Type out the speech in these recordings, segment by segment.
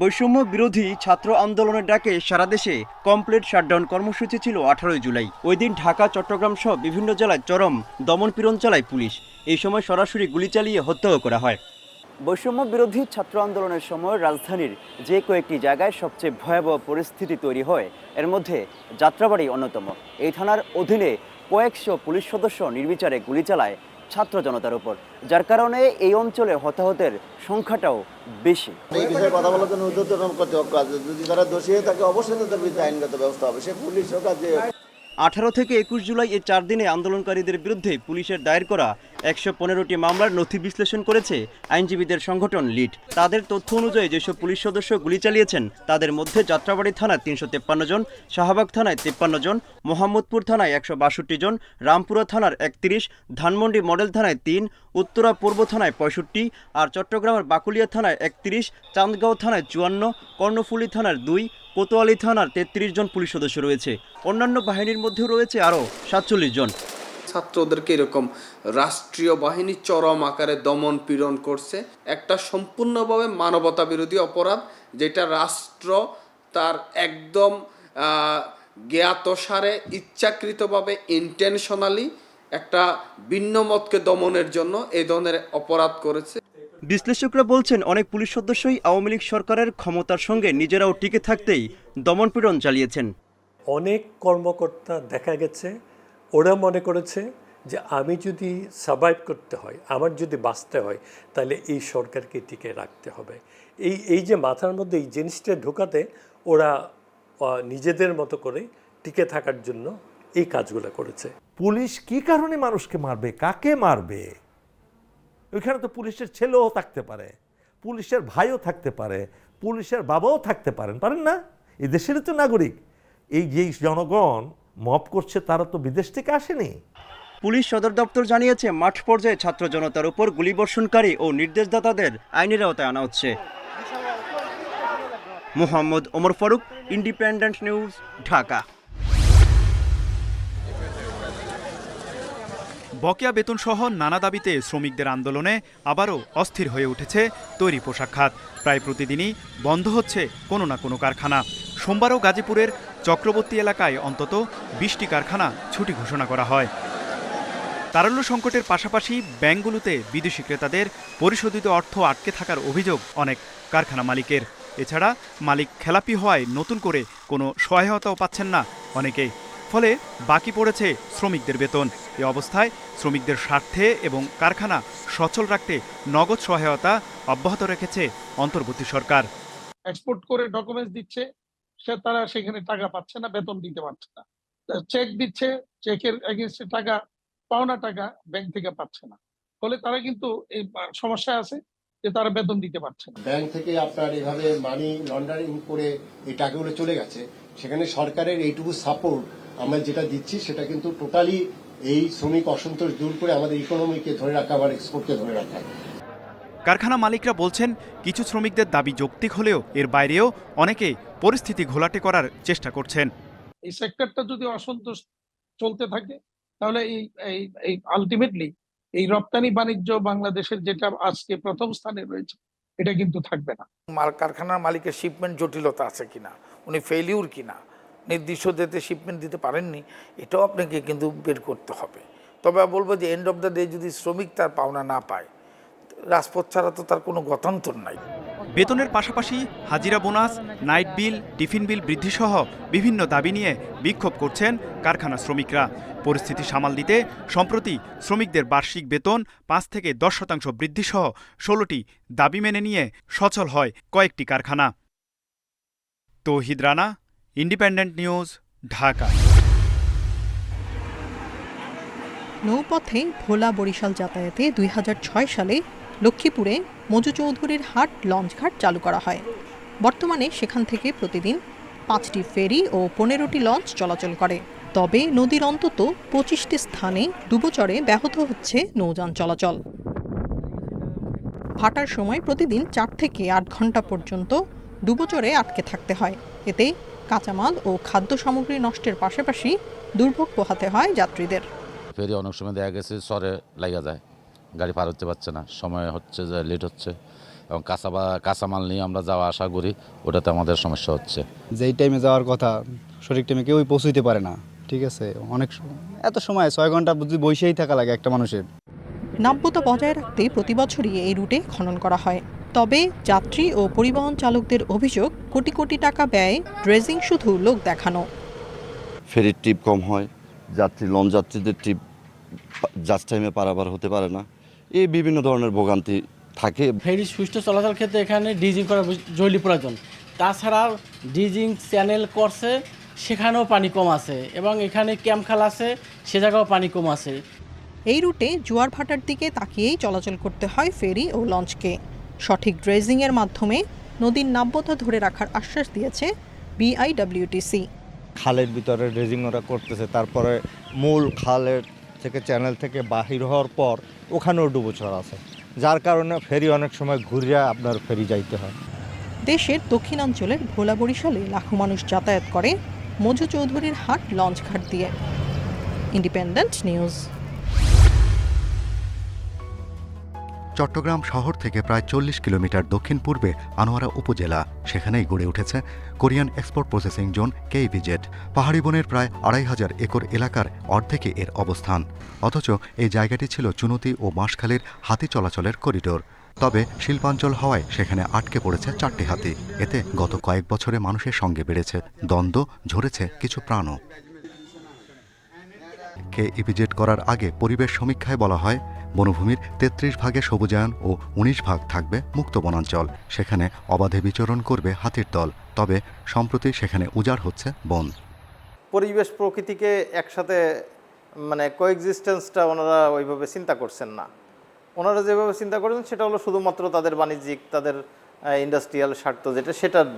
বৈষম্য বিরোধী ছাত্র আন্দোলনের ডাকে সারা দেশে কমপ্লিট শাটডাউন কর্মসূচি ছিল 18 জুলাই। ওই দিন ঢাকা, চট্টগ্রাম সহ বিভিন্ন জেলায় চরম দমনপীড়ন চালায় পুলিশ। এই সময় সরাসরি গুলি চালিয়ে হত্যাও করা হয়। বৈষম্য বিরোধী ছাত্র আন্দোলনের সময় রাজধানীর যে কয়েকটি জায়গায় সবচেয়ে ভয়াবহ পরিস্থিতি তৈরি হয়, এর মধ্যে যাত্রাবাড়ি অন্যতম। এই থানার অধীনে কয়েকশো পুলিশ সদস্য নির্বিচারে গুলি চালায় ছাত্র জনতার উপর, যার কারণে এই অঞ্চলে হতাহতের সংখ্যাটাও বেশি। এই বিষয়ে কথা বলার জন্য ঊর্ধ্বতন কর্তৃপক্ষ আছে, যদি তারা দোষী হয়ে থাকে অবশ্যই তাদের বিরুদ্ধে আইনগত ব্যবস্থা হবে, সে পুলিশ হোক আর যে। 18 থেকে 21 জুলাই এই 4 দিনে আন্দোলনকারীদের বিরুদ্ধে পুলিশের দায়ের করা 115টি মামলার নথি বিশ্লেষণ করেছে আইনজীবীদের সংগঠন লিড। তাদের তথ্য অনুযায়ী যেসব পুলিশ সদস্য গুলি চালিয়েছেন তাদের মধ্যে যাত্রাবাড়ি থানায় 353 জন, শাহবাগ থানায় 53 জন, মোহাম্মদপুর থানায় 162 জন, রামপুরা থানার 31, ধানমন্ডি মডেল থানায় 3, উত্তরা পূর্ব থানায় 65, আর চট্টগ্রামের বাকুলিয়া থানায় 31, চান্দগাঁও থানায় 54, কর্ণফুলী থানার 2, কোতোয়ালি থানার 33 জন পুলিশ সদস্য রয়েছে। অন্যান্য বাহিনীর মধ্যেও রয়েছে আরও 47 জন। ছাত্রদেরকে এরকম রাষ্ট্রীয় বাহিনী চরম আকারে দমন পীড়ন করছে, একটা সম্পূর্ণভাবে মানবতা বিরোধী অপরাধ, যেটা রাষ্ট্র তার একদম জ্ঞাতসারে ইচ্ছাকৃতভাবে ইন্টেনশনালি একটা ভিন্ন মতকে দমনের জন্য এই ধরনের অপরাধ করেছে। বিশ্লেষকরা বলছেন, অনেক পুলিশ সদস্যই আওয়ামী লীগ সরকারের ক্ষমতার সঙ্গে নিজেরাও টিকে থাকতেই দমনপীড়ন চালিয়েছেন। অনেক কর্মকর্তা দেখা গেছে ওরা মনে করেছে যে আমি যদি সার্ভাইভ করতে হয়, আমার যদি বাঁচতে হয়, তাহলে এই সরকারকে টিকে রাখতে হবে। এই যে মাথার মধ্যে এই জিনিসটা ঢোকাতে ওরা নিজেদের মতো করে টিকে থাকার জন্য এই কাজগুলো করেছে। পুলিশ কি কারণে মানুষকে মারবে, কাকে মারবে? ওইখানে তো পুলিশের ছেলেও থাকতে পারে, পুলিশের ভাইও থাকতে পারে, পুলিশের বাবাও থাকতে পারেন না? এই দেশেরই তো নাগরিক। এই যে জনগণ মব করছে তারা তো বিদেশ থেকে আসেনি। পুলিশ সদর দপ্তর জানিয়েছে, মাঠ পর্যায়ে ছাত্র জনতার উপর গুলিবর্ষণকারী ও নির্দেশদাতাদের আইনের আওতায় আনা হচ্ছে। Mohammad Omar Faruk, Independent News, Dhaka. বকেয়া বেতন সহ নানা দাবিতে শ্রমিকদের আন্দোলনে আবারও অস্থির হয়ে উঠেছে তৈরি পোশাক খাত। প্রায় প্রতিদিনই বন্ধ হচ্ছে কোনো না কোনো কারখানা। সোমবারও গাজীপুরের চক্রবর্তী এলাকায় অন্তত 20টি কারখানা ছুটি ঘোষণা করা হয়। তারল্য সংকটের পাশাপাশি ব্যাংকগুলোতে বিদেশি ক্রেতাদের পরিশোধিত অর্থ আটকে থাকার অভিযোগ অনেক কারখানা মালিকের। এছাড়া মালিক খেলাপি হওয়ায় নতুন করে কোনো সহায়তাও পাচ্ছেন না অনেকেই। ফলে বাকি পড়েছে শ্রমিকদের বেতন। এ অবস্থায় শ্রমিকদের স্বার্থে এবং কারখানা সচল রাখতে নগদ সহায়তা অব্যাহত রেখেছে অন্তর্বর্তী সরকার। এক্সপোর্ট করে ডকুমেন্টস দিচ্ছে, তারা সেখানে টাকা পাচ্ছে না, বেতন দিতে পারছে না। চেক দিচ্ছে, চেকের এগেইনস্টে টাকা, পাওনা টাকা ব্যাংক থেকে পাচ্ছে না। ফলে তারা কিন্তু এই সমস্যা আছে যে তারা বেতন দিতে পারছে না। ব্যাংক থেকে আপনার এভাবে মানি লন্ডারিং করে এই টাকাগুলো চলে গেছে, সেখানে সরকারের এইটুকু সাপোর্ট আমরা যেটা দিচ্ছি সেটা কিন্তু টোটালি এই শ্রমিক অসন্তোষ দূর করে আমাদের ইকোনমিকে ধরে রাখা, আবার এক্সপোর্টকে ধরে রাখা। কারখানা মালিকরা বলছেন, কিছু শ্রমিকদের দাবি যৌক্তিক হলেও এর বাইরেও অনেকে পরিস্থিতি ঘোলাটে করার চেষ্টা করছেন। এই সেক্টরটা যদি অসন্তোষ চলতে থাকে তাহলে এই আলটিমেটলি এই রপ্তানি বাণিজ্য বাংলাদেশের যেটা আজকে প্রথম স্থানে রয়েছে এটা কিন্তু থাকবে না। কারখানার মালিকের শিপমেন্ট জটিলতা আছে কিনা, উনি ফেলিউর কিনা, নির্দিষ্ট ডেতে শিপমেন্ট দিতে পারেননি, এটাও আপনাকে কিন্তু বের করতে হবে। তবে বলবো যে এন্ড অফ দ্য ডে যদি শ্রমিক তার পাওনা না পায়, রাজপথ ছাড়া তো তার কোনো গতান্তর নাই। বেতনের পাশাপাশি হাজিরা বোনাস, নাইট বিল, টিফিন বিল বৃদ্ধিসহ বিভিন্ন দাবি নিয়ে বিক্ষোভ করছেন কারখানা শ্রমিকরা। পরিস্থিতি সামাল দিতে সম্প্রতি শ্রমিকদের বার্ষিক বেতন 5 থেকে 10% বৃদ্ধিসহ 16টি দাবি মেনে নিয়ে সচল হয় কয়েকটি কারখানা। তৌহিদ রানা, ইন্ডিপেন্ডেন্ট নিউজ, ঢাকা। নৌপথে ভোলা বরিশাল যাতায়াতে 2006 সালে লক্ষ্মীপুরে মজু চৌধুরীর হাট লঞ্চঘাট চালু করা হয়। বর্তমানে সেখান থেকে প্রতিদিন 5টি ফেরি ও 15টি লঞ্চ চলাচল করে। তবে নদীর অন্তত 25টি স্থানে ডুবোচরে ব্যাহত হচ্ছে নৌযান চলাচল। ভাটার সময় প্রতিদিন 4 থেকে 8 ঘন্টা পর্যন্ত ডুবোচরে আটকে থাকতে হয়। এতে কাঁচামাল ও খাদ্য সামগ্রী নষ্টের পাশাপাশি দুর্ভোগ পোহাতে হয় যাত্রীদের। ফেরি অনেক সময় দেখা গেছে চরে লাগা যায়, গাড়ি পার হতে পারছে না, সময় হচ্ছে যে লেট হচ্ছে, এবং কাঁচামাল নিয়ে আমরা যাওয়া আসা করি, ওটাতে আমাদের সমস্যা হচ্ছে। যেই টাইমে যাওয়ার কথা সঠিক টাইমে কেউই পৌঁছইতে পারে না, ঠিক আছে? এত সময় 6 ঘন্টা বসেই থাকা লাগে একটা মানুষের। নাব্যতা বজায় রাখতে প্রতি বছরই এই রুটে খনন করা হয়। তবে যাত্রী ও পরিবহন চালকদের অভিযোগ, কোটি কোটি টাকা ব্যয়, ড্রেজিং শুধু লোক দেখানো। ফেরির ট্রিপ কম হয়, লঞ্চ যাত্রীদের ট্রিপ জাস্ট টাইমে পারাপার হতে পারে না, এই বিভিন্ন ধরনের ভোগান্তি থাকে। ফেরি সুষ্ঠু চলাচল ক্ষেত্রে এখানে ড্রিজিং করা জরুরি প্রয়োজন। তাছাড়াও ড্রিজিং চ্যানেল করছে, সেখানেও পানি কম আছে, এবং এখানে ক্যাম্পখাল আছে, সে জায়গাও পানি কম আছে। এই রুটে জোয়ার ভাটার দিকে তাকিয়েই চলাচল করতে হয় ফেরি ও লঞ্চকে। সঠিক ড্রেজিংয়ের মাধ্যমে নদীর নাব্যতা ধরে রাখার আশ্বাস দিয়েছে বিআইডব্লিউটিসি। খালের ভিতরে ড্রেজিং ওরা করতেছে, তারপরে মূল খালের থেকে চ্যানেল থেকে বাহির হওয়ার পর ওখানেও ডুবোচর আছে, যার কারণে ফেরি অনেক সময় ঘুরিয়ে আপনার ফেরি যাইতে হয়। দেশের দক্ষিণাঞ্চলের ভোলা বরিশালে লাখো মানুষ যাতায়াত করে মজু চৌধুরীর হাট লঞ্চঘাট দিয়ে। Independent news. চট্টগ্রাম শহর থেকে প্রায় 40 কিলোমিটার দক্ষিণ পূর্বে আনোয়ারা উপজেলা, সেখানেই গড়ে উঠেছে Korean export processing zone KEPZ. পাহাড়ি বনের প্রায় 2500 একর এলাকার অর্ধেকে এর অবস্থান, অথচ এই জায়গাটি ছিল চুনতি ও বাঁশখালীর হাতি চলাচলের করিডোর। তবে শিল্পাঞ্চল হওয়ায় সেখানে আটকে পড়েছে 4টি হাতি। এতে গত কয়েক বছরে মানুষের সঙ্গে বেড়েছে দ্বন্দ্ব, ঝরেছে কিছু প্রাণও। কেইপিজেড করার আগে পরিবেশ সমীক্ষায় বলা হয়, বনভূমির 33 ভাগে সবুজায়ন ও 19 ভাগ থাকবে মুক্ত বনাঞ্চল, সেখানে অবাধে বিচরণ করবে হাতির দল। তবে সম্প্রতি সেখানে উজাড় হচ্ছে বন। পরিবেশ প্রকৃতিকে একসাথে কোএক্সিস্টেন্সটা ওনারা ওইভাবে চিন্তা করছেন না। ওনারা যেভাবে চিন্তা করছেন সেটা হলো শুধুমাত্র তাদের বাণিজ্যিক, তাদের ইন্ডাস্ট্রিয়াল স্বার্থ যেটা, সেটার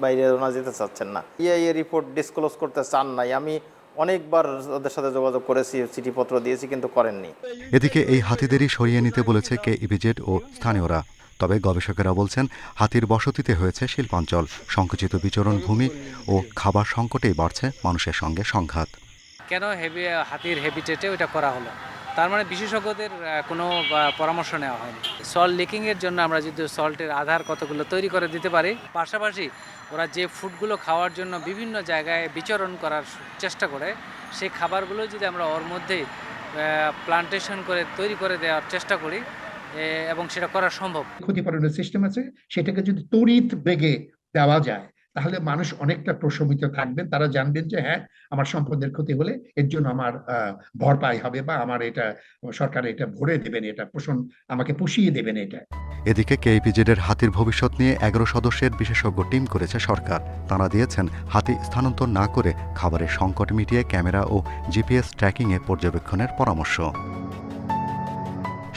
বাইরে ওনারা যেতে চাচ্ছেন না। ইআইএ রিপোর্ট ডিসক্লোজ করতে চান নাই। আমি অনেকবার ওদের সাথে যোগাযোগ করেছি, চিঠিপত্র দিয়েছি, কিন্তু করেননি। এদিকে এই হাতিদেরই সরিয়ে নিতে বলেছে কেইপিজেড ও স্থানীয়রা। তবে গবেষকেরা বলছেন, হাতির বসতিতে হয়েছে শিল্পাঞ্চল, সংকুচিত বিচরণ ভূমি ও খাবার সংকটেই বাড়ছে মানুষের সঙ্গে সংঘাত। কেন হাতির হ্যাবিটেটে ওইটা করা হলো, তার মানে বিশেষজ্ঞদের কোনো পরামর্শ নেওয়া হয়নি। সল্ট লিকিংয়ের জন্য আমরা যদি সল্টের আধার কতগুলো তৈরি করে দিতে পারি, পাশাপাশি ওরা যে ফুডগুলো খাওয়ার জন্য বিভিন্ন জায়গায় বিচরণ করার চেষ্টা করে, সেই খাবারগুলো যদি আমরা ওর মধ্যেই প্লান্টেশন করে তৈরি করে দেওয়ার চেষ্টা করি, এবং সেটা করা সম্ভব। ক্ষতিপূরণের সিস্টেম আছে, সেটাকে যদি তড়িৎ বেগে দেওয়া যায় তাহলে মানুষ অনেকটা প্রশমিত থাকবেন। তারা জানবেন যে হ্যাঁ, আমার সম্পদের ক্ষতি হলে এর জন্য আমার ভরপাই হবে, বা আমার এটা সরকার এটা ভরে দেবেন, এটা আমাকে পুষিয়ে দেবেন এটা। এদিকে কেইপিজেডের হাতির ভবিষ্যৎ নিয়ে 11 সদস্যের বিশেষজ্ঞ টিম করেছে সরকার। তাঁরা দিয়েছেন হাতি স্থানান্তর না করে খাবারের সংকট মিটিয়ে ক্যামেরা ও জিপিএস ট্র্যাকিংয়ে পর্যবেক্ষণের পরামর্শ।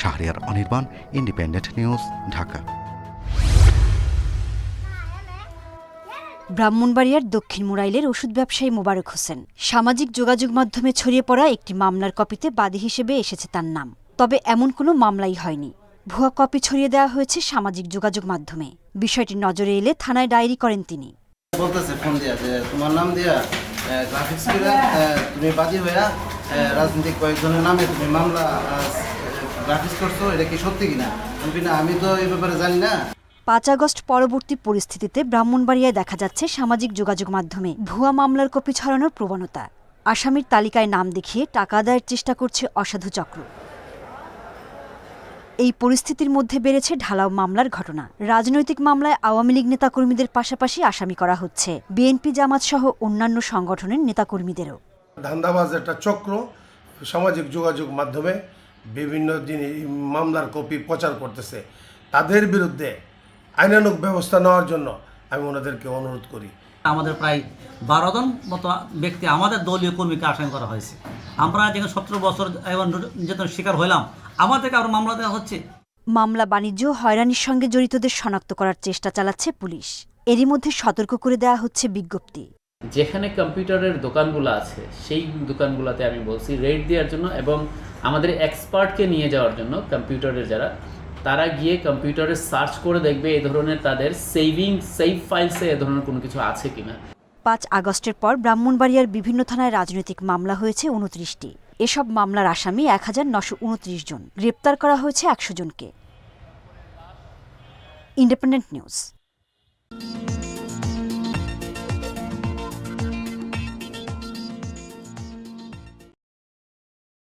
Shahriar Anirban, independent News, Dhaka. ব্রাহ্মণবাড়িয়ার দক্ষিণ মুরাইলের ওষুধ ব্যবসায়ী মোবারক হোসেন সামাজিক যোগাযোগ মাধ্যমে ছড়িয়ে পড়া একটি মামলার কপিতে বাদী হিসেবে এসেছে তার নাম। তবে এমন কোনো মামলাই হয়নি, ভুয়া কপি ছড়িয়ে দেওয়া হয়েছে সামাজিক যোগাযোগ মাধ্যমে। বিষয়টি নজরে এলে থানায় ডায়েরি করেন তিনি। বলতেছে ফোন দিয়া যে তোমার নাম দিয়া গ্রাফিক্স করে তুমি বাদী হইয়া রাজনৈতিক কয়েকজনের নামে তুমি মামলা গ্রাফিক্স করছো, এটা কি সত্যি কিনা? আমি তো এই ব্যাপারে জানি না। 5 আগস্ট পরবর্তী পরিস্থিতিতে ব্রাহ্মণবাড়িয়ায় দেখা যাচ্ছে সামাজিক যোগাযোগ মাধ্যমে ভুয়া মামলার কপি ছড়ানোর প্রবণতা। আসামির তালিকায় নাম দেখিয়ে টাকা আদায়ের চেষ্টা করছে অসাধু চক্র। এই পরিস্থিতির মধ্যে বেড়েছে ঢালাও মামলার ঘটনা। রাজনৈতিক মামলায় আওয়ামী লীগ নেতাকর্মীদের পাশাপাশি আসামি করা হচ্ছে বিএনপি, জামাত সহ অন্যান্য সংগঠনের নেতাকর্মীদেরও। ধান্দাবাজ একটা চক্র সামাজিক যোগাযোগ মাধ্যমে বিভিন্ন মামলার কপি প্রচার করতেছে। তাদের বিরুদ্ধে আইনানুগ ব্যবস্থা নেওয়ার জন্য আমি ওনাদেরকে অনুরোধ করি। আমাদের প্রায় 12 জন মতো ব্যক্তি আমাদের দলীয় কর্মীকে আসামি করা হয়েছে। আমরা যেখানে 17 বছর নির্যাতন শিকার হইলাম, আমাদেরকে আরো মামলা দেওয়া হচ্ছে। মামলা বাণিজ্য হয়রানির সঙ্গে জড়িতদের শনাক্ত করার চেষ্টা চালাচ্ছে পুলিশ। এরই মধ্যে সতর্ক করে দেওয়া হচ্ছে বিজ্ঞপ্তি। যেখানে কম্পিউটারের দোকানগুলো আছে সেই দোকানগুলোতে আমি বলছি রেড দেওয়ার জন্য, এবং আমাদের এক্সপার্টকে নিয়ে যাওয়ার জন্য। কম্পিউটারের যারা, তারা গিয়ে কম্পিউটারে সার্চ করে দেখবে এই ধরনের তাদের সেভ ফাইলসে এ ধরনের কোনো কিছু আছে কিনা। 5 আগস্টের পর ব্রাহ্মণবাড়িয়ার বিভিন্ন থানায় রাজনৈতিক মামলা হয়েছে 29টি। এসব মামলার আসামি 1929 জন, গ্রেপ্তার করা হয়েছে 100 জনকে। Independent news.